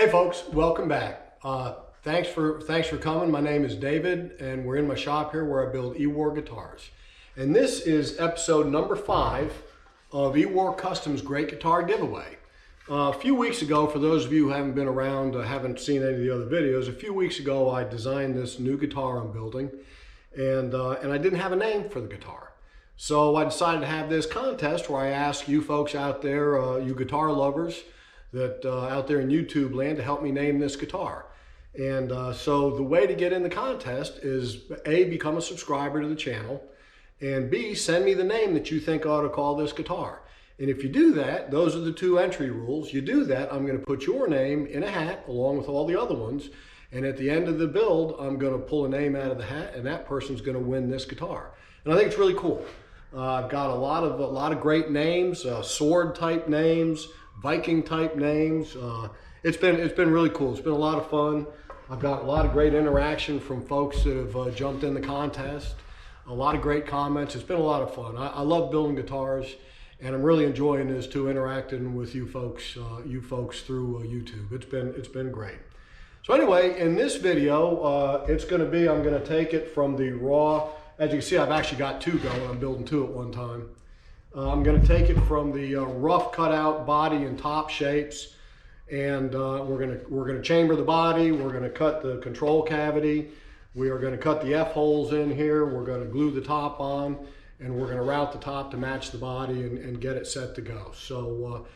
Hey folks, welcome back. Thanks for coming. My name is David, and we're in my shop here where I build Ewor guitars. And this is episode number 5 of Ewor Custom's Great Guitar Giveaway. A few weeks ago, for those of you who haven't been around, haven't seen any of the other videos, a few weeks ago I designed this new guitar I'm building, and I didn't have a name for the guitar. So I decided to have this contest where I ask you folks out there, you guitar lovers, that out there in YouTube land, to help me name this guitar. And so the way to get in the contest is A, become a subscriber to the channel, and B, send me the name that you think I ought to call this guitar. And if you do that, those are the 2 entry rules. You do that, I'm going to put your name in a hat along with all the other ones, and at the end of the build, I'm going to pull a name out of the hat, and that person's going to win this guitar. And I think it's really cool. I've got a lot of great names, sword type names, Viking type names. It's been really cool. It's been a lot of fun. I've got a lot of great interaction from folks that have jumped in the contest. A lot of great comments. It's been a lot of fun. I love building guitars, and I'm really enjoying this too, interacting with you folks through YouTube. It's been great. So anyway, in this video, I'm going to take it from the raw. As you can see, I've actually got 2 going. I'm building 2 at one time. I'm going to take it from the rough cutout body and top shapes, and we're going to chamber the body. We're going to cut the control cavity. We are going to cut the F-holes in here. We're going to glue the top on, and we're going to route the top to match the body and get it set to go. So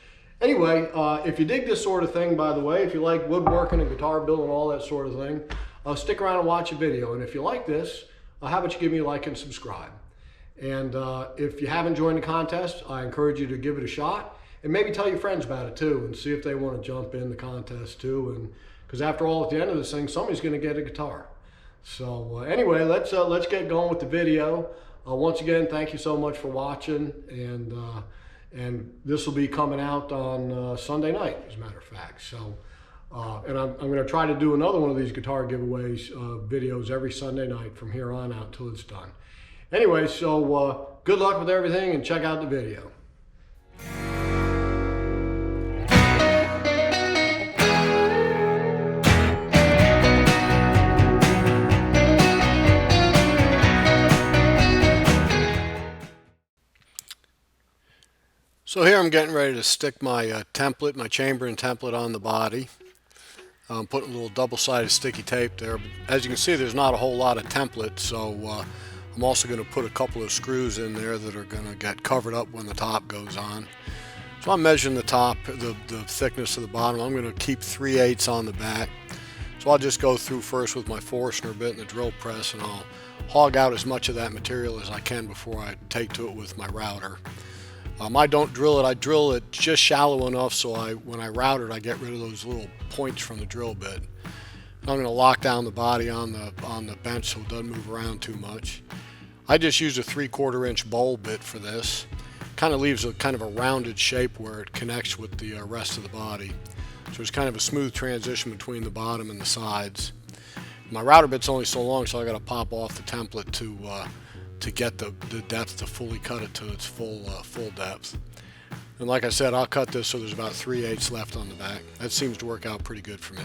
anyway, if you dig this sort of thing, by the way, if you like woodworking and guitar building, all that sort of thing, stick around and watch a video. And if you like this, how about you give me a like and subscribe? And if you haven't joined the contest, I encourage you to give it a shot, and maybe tell your friends about it too, and see if they want to jump in the contest too. And because after all, at the end of this thing, somebody's going to get a guitar. So anyway, let's get going with the video. Once again, thank you so much for watching, and this will be coming out on Sunday night, as a matter of fact. So and I'm going to try to do another one of these guitar giveaways videos every Sunday night from here on out till it's done. Anyway, so good luck with everything, and check out the video. So here I'm getting ready to stick my template, my chambering template on the body. I'm putting a little double-sided sticky tape there. But as you can see, there's not a whole lot of template, so I'm also going to put a couple of screws in there that are going to get covered up when the top goes on. So I'm measuring the top, the thickness of the bottom. I'm going to keep 3/8 on the back. So I'll just go through first with my Forstner bit and the drill press, and I'll hog out as much of that material as I can before I take to it with my router. I don't drill it. I drill it just shallow enough so when I route it, I get rid of those little points from the drill bit. I'm going to lock down the body on the bench so it doesn't move around too much. I just use a 3/4 inch bowl bit for this. Kind of leaves a kind of a rounded shape where it connects with the rest of the body. So it's kind of a smooth transition between the bottom and the sides. My router bit's only so long, so I got to pop off the template to get the depth to fully cut it to its full depth. And like I said, I'll cut this so there's about 3/8 left on the back. That seems to work out pretty good for me.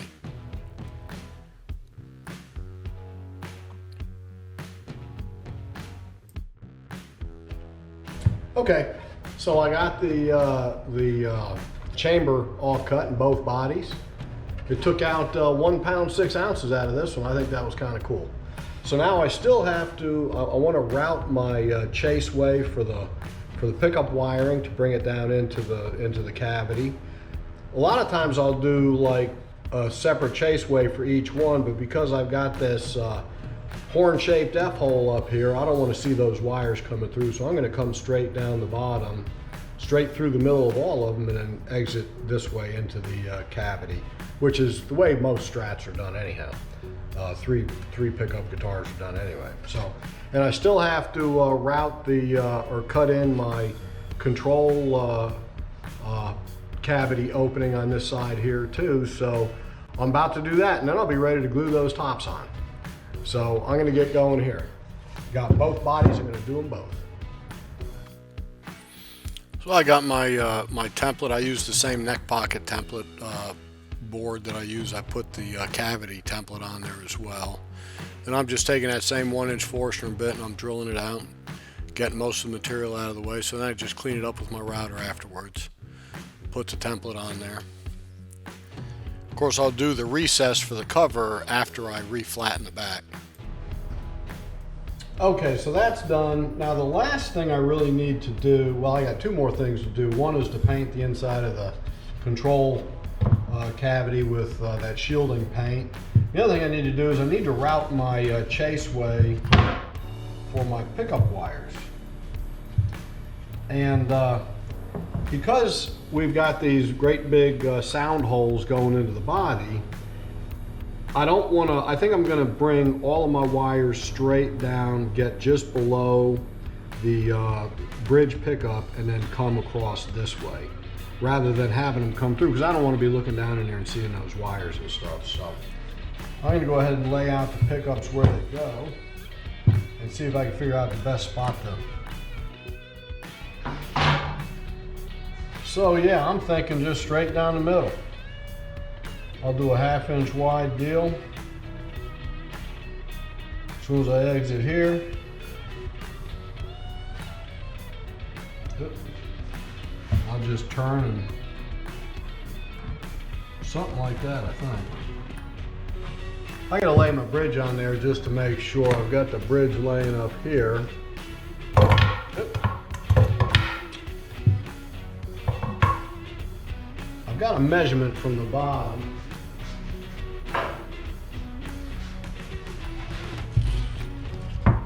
Okay, so I got the chamber all cut in both bodies. It took out 1 pound 6 ounces out of this one. I think that was kind of cool. So now I still have to, I want to route my chase way for the pickup wiring to bring it down into the cavity. A lot of times I'll do like a separate chase way for each one, but because I've got this horn-shaped F-hole up here, I don't want to see those wires coming through, so I'm going to come straight down the bottom, straight through the middle of all of them, and then exit this way into the cavity, which is the way most Strats are done anyhow. Three pickup guitars are done anyway. So, and I still have to route or cut in my control cavity opening on this side here too. So I'm about to do that, and then I'll be ready to glue those tops on. So I'm going to get going here. Got both bodies. I'm going to do them both. So I got my my template. I used the same neck pocket template board that I use, I put the cavity template on there as well. Then I'm just taking that same 1-inch Forstner bit and I'm drilling it out, getting most of the material out of the way, so then I just clean it up with my router afterwards. Put the template on there. Of course, I'll do the recess for the cover after I reflatten the back. Okay, so that's done. Now the last thing I really need to do, well, I got two more things to do. One is to paint the inside of the control cavity with that shielding paint. The other thing I need to do is I need to route my chaseway for my pickup wires. And because we've got these great big sound holes going into the body, I think I'm gonna bring all of my wires straight down, get just below the bridge pickup, and then come across this way, rather than having them come through, because I don't want to be looking down in there and seeing those wires and stuff. So I'm gonna go ahead and lay out the pickups where they go and see if I can figure out the best spot to. So yeah, I'm thinking just straight down the middle. I'll do a 1/2 inch wide deal. As soon as I exit here, I'll just turn and something like that, I think. I gotta lay my bridge on there just to make sure I've got the bridge laying up here. I've got a measurement from the bottom.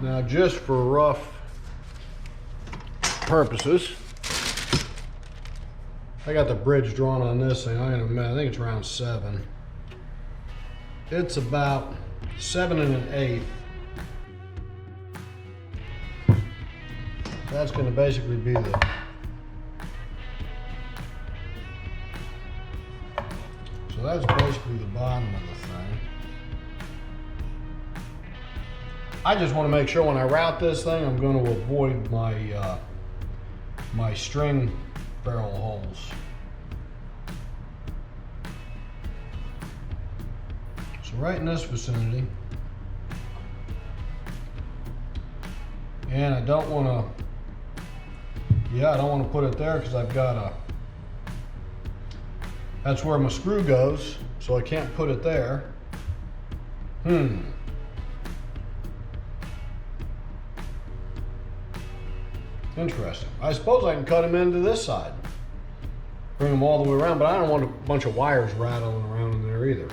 Now, just for rough purposes, I got the bridge drawn on this thing. I think it's around 7. It's about 7 1/8. That's going to basically be the that's basically the bottom of the thing. I just want to make sure when I route this thing, I'm going to avoid my my string barrel holes. So right in this vicinity. And I don't want to put it there because I've got that's where my screw goes, so I can't put it there. Interesting. I suppose I can cut them into this side. Bring them all the way around, but I don't want a bunch of wires rattling around in there either.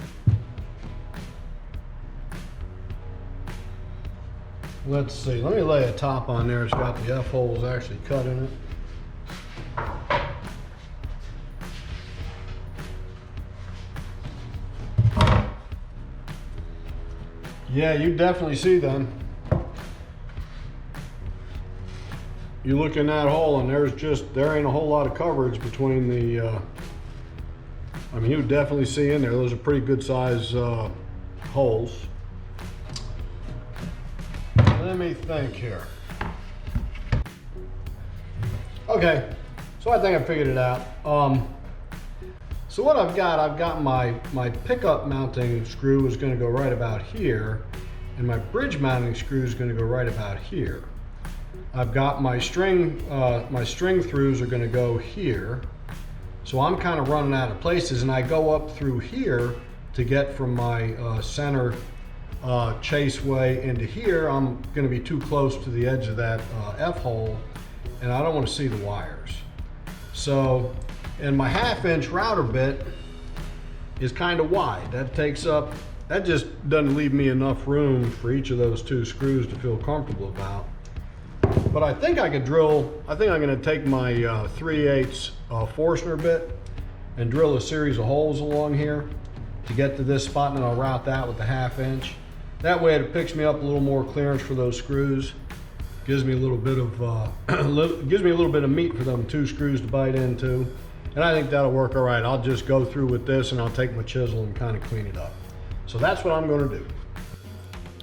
Let's see, let me lay a top on there. It's got the F-holes actually cut in it. Yeah, you definitely see them. You look in that hole and there ain't a whole lot of coverage between the, I mean, you definitely see in there, those are pretty good size holes. Let me think here. Okay, so I think I figured it out. So what I've got my pickup mounting screw is going to go right about here, and my bridge mounting screw is going to go right about here. I've got my string throughs are going to go here. So I'm kind of running out of places, and I go up through here to get from my center chaseway into here. I'm going to be too close to the edge of that F-hole, and I don't want to see the wires. So, and my 1/2 inch router bit is kind of wide. That just doesn't leave me enough room for each of those 2 screws to feel comfortable about. But I think I could I think I'm going to take my 3/8 Forstner bit and drill a series of holes along here to get to this spot, and then I'll route that with the 1/2 inch. That way it picks me up a little more clearance for those screws. Gives me a little bit of meat for them 2 screws to bite into. And I think that'll work all right. I'll just go through with this and I'll take my chisel and kind of clean it up. So that's what I'm going to do.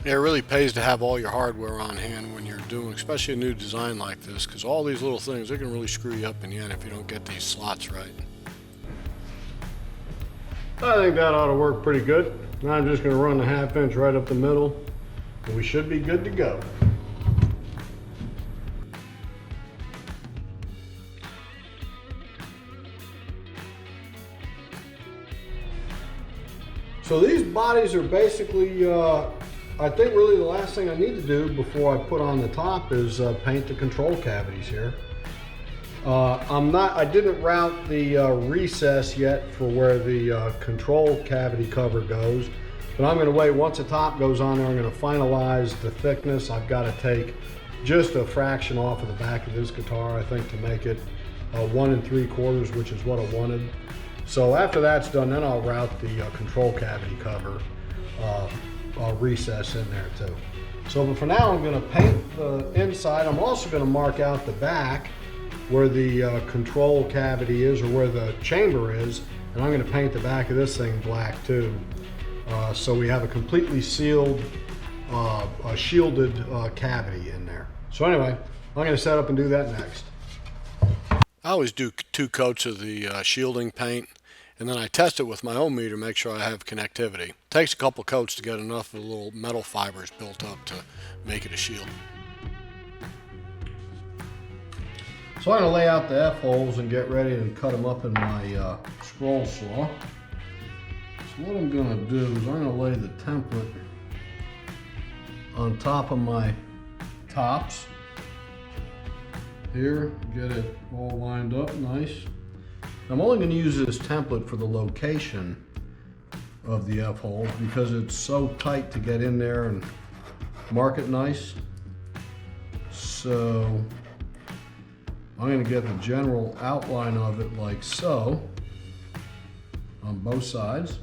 Yeah, it really pays to have all your hardware on hand when you're doing, especially a new design like this, because all these little things, they can really screw you up in the end if you don't get these slots right. I think that ought to work pretty good. Now I'm just going to run the 1/2 inch right up the middle, and we should be good to go. So these bodies are basically, I think really the last thing I need to do before I put on the top is paint the control cavities here. I didn't route the recess yet for where the control cavity cover goes, but I'm going to wait. Once the top goes on there, I'm going to finalize the thickness. I've got to take just a fraction off of the back of this guitar, I think, to make it 1 3/4, which is what I wanted. So after that's done, then I'll route the control cavity cover recess in there too. So but for now, I'm going to paint the inside. I'm also going to mark out the back where the control cavity is, or where the chamber is, and I'm going to paint the back of this thing black too. So we have a completely sealed, shielded cavity in there. So anyway, I'm going to set up and do that next. I always do 2 coats of the shielding paint, and then I test it with my ohm meter to make sure I have connectivity. It takes a couple coats to get enough of the little metal fibers built up to make it a shield. So I'm going to lay out the F-holes and get ready to cut them up in my scroll saw. So what I'm going to do is I'm going to lay the template on top of my tops. Here, get it all lined up nice. I'm only going to use this template for the location of the F-hole because it's so tight to get in there and mark it nice. So I'm going to get the general outline of it like so on both sides.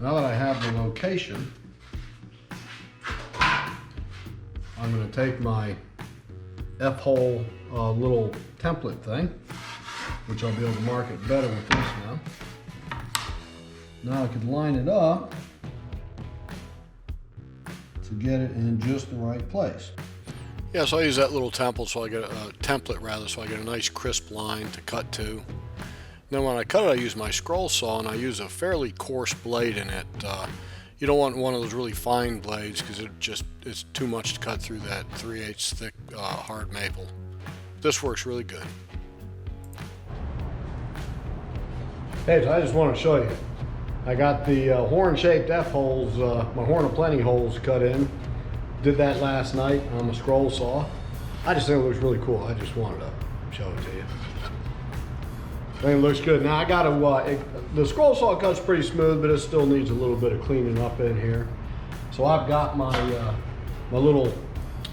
Now that I have the location, I'm going to take my F-hole little template thing, which I'll be able to mark it better with this now. Now I could line it up to get it in just the right place. Yeah, so I use that little template so I get a nice crisp line to cut to. Then when I cut it, I use my scroll saw, and I use a fairly coarse blade in it. You don't want one of those really fine blades because it's too much to cut through that 3/8 thick hard maple. This works really good. Hey, so I just want to show you. I got the horn-shaped F-holes, my Horn of Plenty holes cut in. Did that last night on the scroll saw. I just think it looks really cool. I just wanted to show it to you. I think it looks good. Now I got to, the scroll saw cuts pretty smooth, but it still needs a little bit of cleaning up in here. So I've got my my little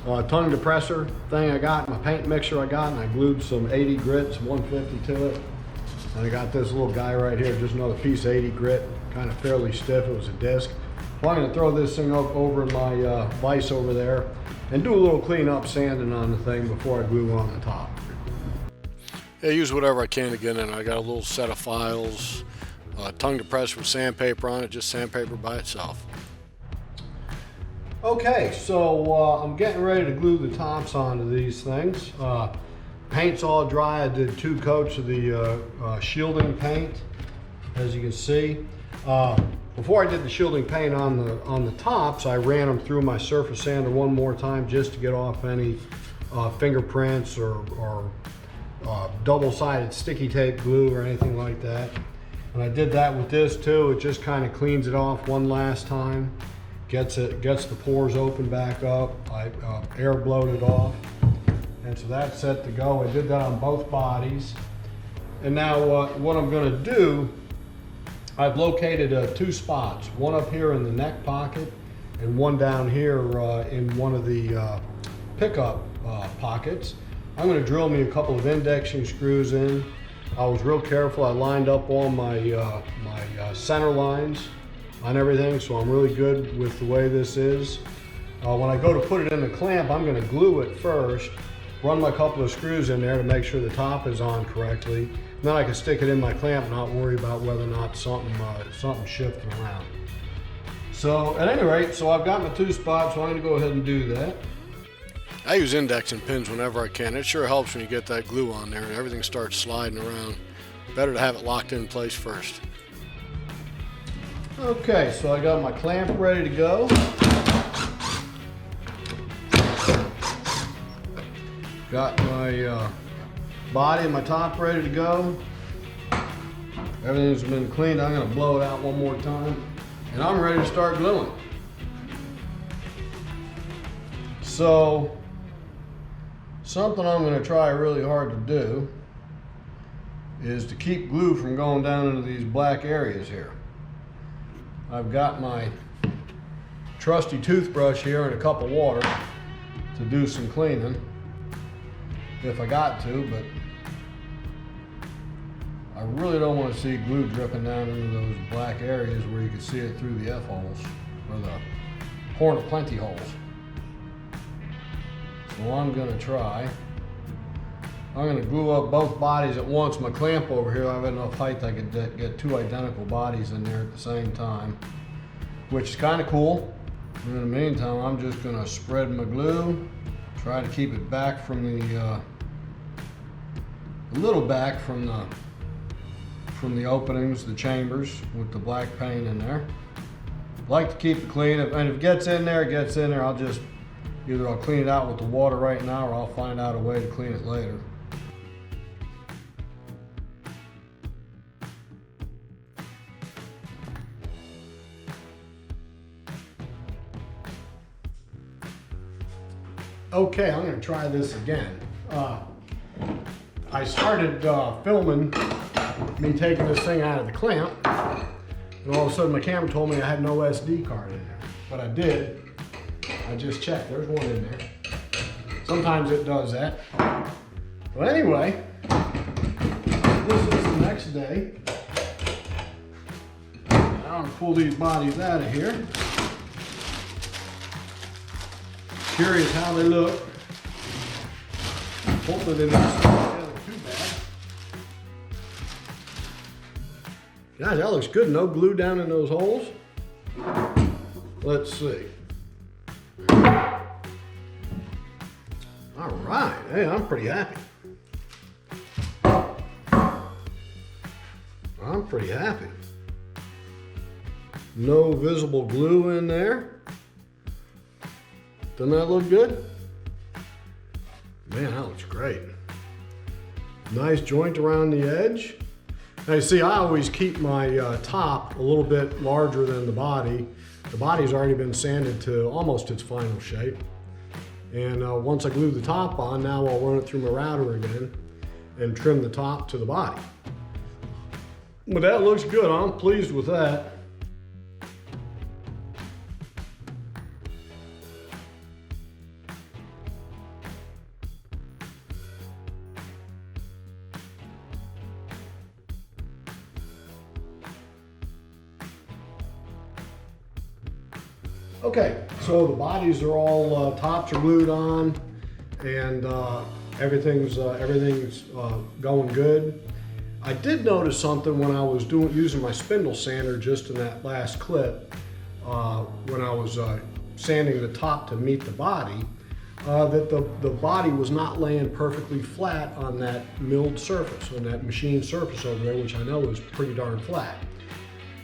tongue depressor thing I got, my paint mixer I got, and I glued some 80 grit, some 150 to it. And I got this little guy right here, just another piece of 80 grit, kind of fairly stiff. It was a disc. Well, I'm going to throw this thing up over my vise over there and do a little cleanup sanding on the thing before I glue on the top. Yeah, use whatever I can to get in. I got a little set of files, tongue depressor with sandpaper on it, just sandpaper by itself. Okay, so I'm getting ready to glue the tops onto these things. Paint's all dry. I did 2 coats of the shielding paint, as you can see. Before I did the shielding paint on the tops, I ran them through my surface sander one more time just to get off any fingerprints or double-sided sticky tape glue or anything like that. And I did that with this too. It just kind of cleans it off one last time, gets the pores open back up. I air blowed it off, and so that's set to go. I did that on both bodies. And now what I'm going to do, I've located 2 spots, one up here in the neck pocket and one down here in one of the pickup pockets. I'm going to drill me a couple of indexing screws in. I was real careful. I lined up all my center lines on everything, so I'm really good with the way this is. When I go to put it in the clamp, I'm going to glue it first, run my couple of screws in there to make sure the top is on correctly. Then I can stick it in my clamp and not worry about whether or not something's shifting around. So at any rate, so I've got my 2 spots, so I'm going to go ahead and do that. I use indexing pins whenever I can. It sure helps when you get that glue on there and everything starts sliding around. better to have it locked in place first. Okay, so I got my clamp ready to go. Got my body and my top ready to go. Everything's been cleaned. I'm gonna blow it out one more time, and I'm ready to start gluing. So, something I'm gonna try really hard to do is to keep glue from going down into these black areas here. I've got my trusty toothbrush here and a cup of water to do some cleaning if I got to, but I really don't want to see glue dripping down into those black areas where you can see it through the F-holes, or the horn of plenty holes. So I'm going to try. I'm going to glue up both bodies at once. My clamp over here, I have enough height I could get two identical bodies in there at the same time, which is kind of cool. In the meantime, I'm just going to spread my glue, try to keep it back from the, a little back from the openings, the chambers with the black paint in there. Like to keep it clean, and if it gets in there, it gets in there. I'll clean it out with the water right now, or I'll find out a way to clean it later. Okay, I'm going to try this again. I started filming me taking this thing out of the clamp, and all of a sudden my camera told me I had no SD card in there. But I did. I just checked. There's one in there. Sometimes it does that. Well, anyway, this is the next day. I'm going to pull these bodies out of here. Curious how they look. Hopefully they don't stick together too bad. Guys, that looks good. No glue down in those holes. Let's see. All right. Hey, I'm pretty happy. I'm pretty happy. No visible glue in there. Doesn't that look good? Man, that looks great. Nice joint around the edge. Now you see, I always keep my top a little bit larger than the body. The body's already been sanded to almost its final shape. And once I glue the top on, now I'll run it through my router again and trim the top to the body. But that looks good. I'm pleased with that. Okay, so the bodies are all, tops are glued on, and everything's going good. I did notice something when I was using my spindle sander just in that last clip, when I was sanding the top to meet the body, that the body was not laying perfectly flat on that milled surface, on that machine surface over there, which I know is pretty darn flat.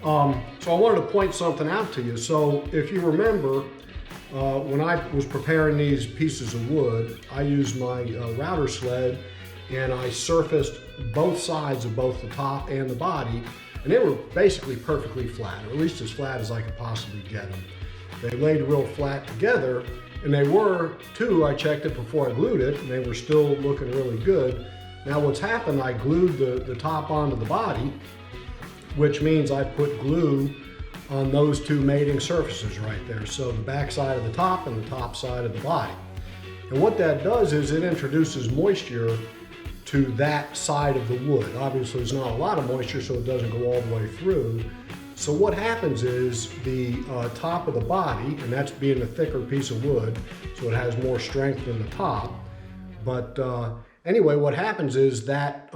So I wanted to point something out to you. So if you remember, when I was preparing these pieces of wood, I used my router sled and I surfaced both sides of both the top and the body, and they were basically perfectly flat, or at least as flat as I could possibly get them. They laid real flat together, and they were too. I checked it before I glued it, and they were still looking really good. Now what's happened, I glued the top onto the body, which means I put glue on those two mating surfaces right there. So the back side of the top and the top side of the body. And what that does is it introduces moisture to that side of the wood. Obviously there's not a lot of moisture, so it doesn't go all the way through. So what happens is the top of the body, and that's being a thicker piece of wood, so it has more strength than the top. But anyway, what happens is that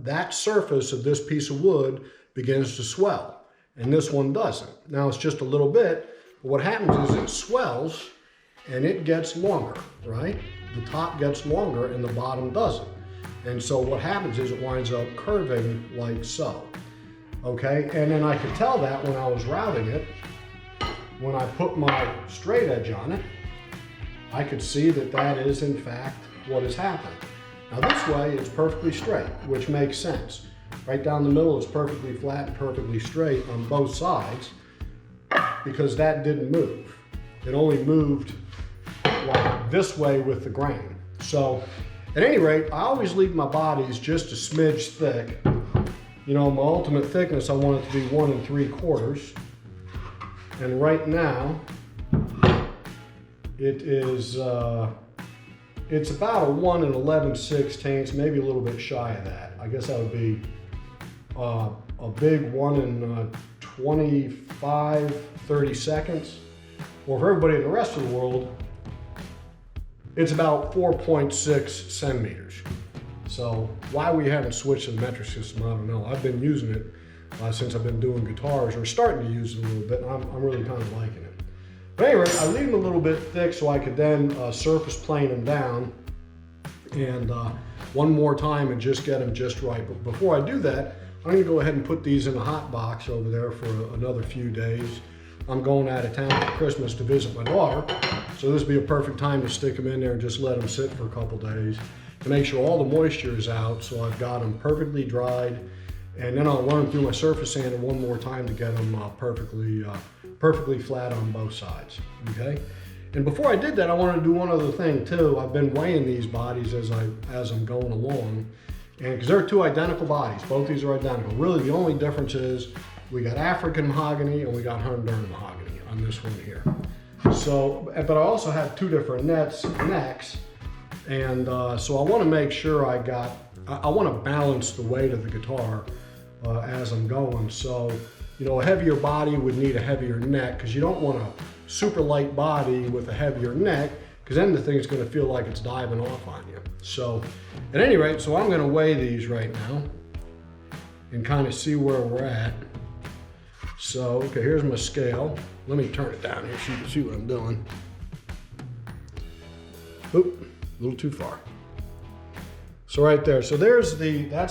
that surface of this piece of wood begins to swell, and this one doesn't. Now it's just a little bit, but what happens is it swells and it gets longer, right? The top gets longer and the bottom doesn't. And so what happens is it winds up curving like so. Okay, and then I could tell that when I was routing it, when I put my straight edge on it, I could see that that is in fact what has happened. Now this way it's perfectly straight, which makes sense. Right down the middle is perfectly flat and perfectly straight on both sides because that didn't move. It only moved like this way with the grain. So at any rate, I always leave my bodies just a smidge thick. You know, my ultimate thickness, I want it to be 1 3/4. And right now, it is, it's about a 1 11/16, maybe a little bit shy of that. I guess that would be a big 1 25, 30 seconds. Or for everybody in the rest of the world, it's about 4.6 centimeters. So why we haven't switched to the metric system, I don't know. I've been using it since I've been doing guitars, or starting to use it a little bit, and I'm really kind of liking it. But anyway, I leave them a little bit thick so I could then surface plane them down and one more time and just get them just right. But before I do that, I'm gonna go ahead and put these in a hot box over there for another few days. I'm going out of town for Christmas to visit my daughter, so this would be a perfect time to stick them in there and just let them sit for a couple days to make sure all the moisture is out, so I've got them perfectly dried, and then I'll run them through my surface sander one more time to get them perfectly flat on both sides, okay? And before I did that, I wanted to do one other thing too. I've been weighing these bodies as I'm going along, and because they're two identical bodies, both these are identical. Really, the only difference is we got African mahogany and we got Honduran mahogany on this one here. So, but I also have two different necks, and so I want to make sure I want to balance the weight of the guitar as I'm going. So, you know, a heavier body would need a heavier neck, because you don't want a super light body with a heavier neck, because then the thing's going to feel like it's diving off on you. So at any rate, so I'm going to weigh these right now and kind of see where we're at. So, okay, here's my scale. Let me turn it down here so you can see what I'm doing. Oop, a little too far. So right there, so that's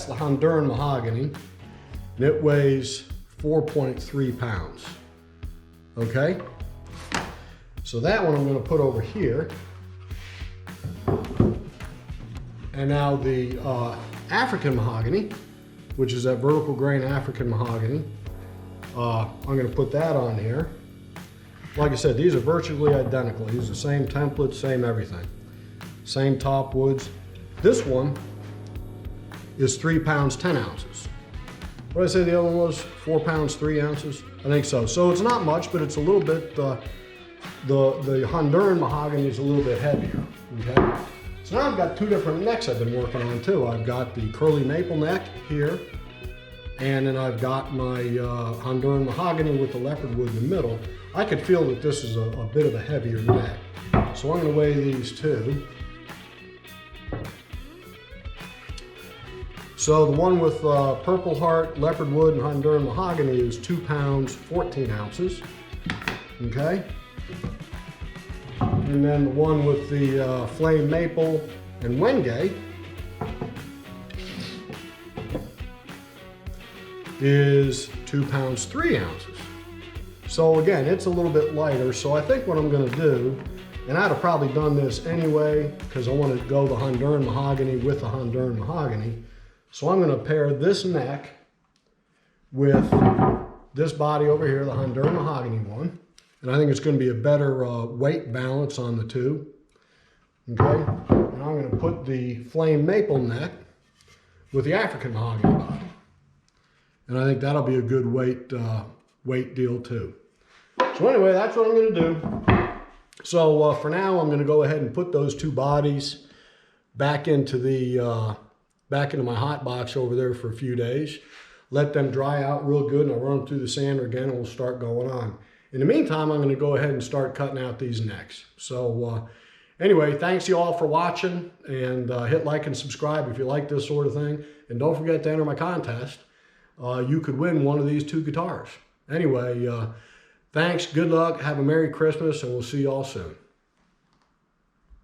the Honduran mahogany, and it weighs 4.3 pounds, okay? So that one I'm gonna put over here. And now the African mahogany, which is that vertical grain African mahogany, I'm gonna put that on here. Like I said, these are virtually identical. I use the same template, same everything. Same top woods. This one is 3 pounds, 10 ounces. What did I say the other one was? 4 pounds, 3 ounces? I think so. So it's not much, but it's a little bit, the Honduran mahogany is a little bit heavier, okay? So now I've got two different necks I've been working on too. I've got the curly maple neck here, and then I've got my Honduran mahogany with the leopard wood in the middle. I could feel that this is a bit of a heavier neck. So I'm gonna weigh these two. So the one with Purple Heart, leopard wood, and Honduran mahogany is 2 pounds, 14 ounces, okay? And then the one with the flame maple and Wenge is 2 pounds, 3 ounces. So again, it's a little bit lighter. So I think what I'm gonna do, and I'd have probably done this anyway, because I want to go the Honduran mahogany with the Honduran mahogany. So I'm gonna pair this neck with this body over here, the Honduran mahogany one. And I think it's gonna be a better weight balance on the two, okay? And I'm gonna put the flame maple neck with the African mahogany body. And I think that'll be a good weight deal too. So anyway, that's what I'm gonna do. So for now, I'm gonna go ahead and put those two bodies back into my hot box over there for a few days. Let them dry out real good, and I'll run them through the sander again, and we'll start going on. In the meantime, I'm gonna go ahead and start cutting out these necks. So anyway, thanks you all for watching, and hit like and subscribe if you like this sort of thing. And don't forget to enter my contest. You could win one of these two guitars. Anyway, thanks, good luck, have a Merry Christmas, and we'll see you all soon.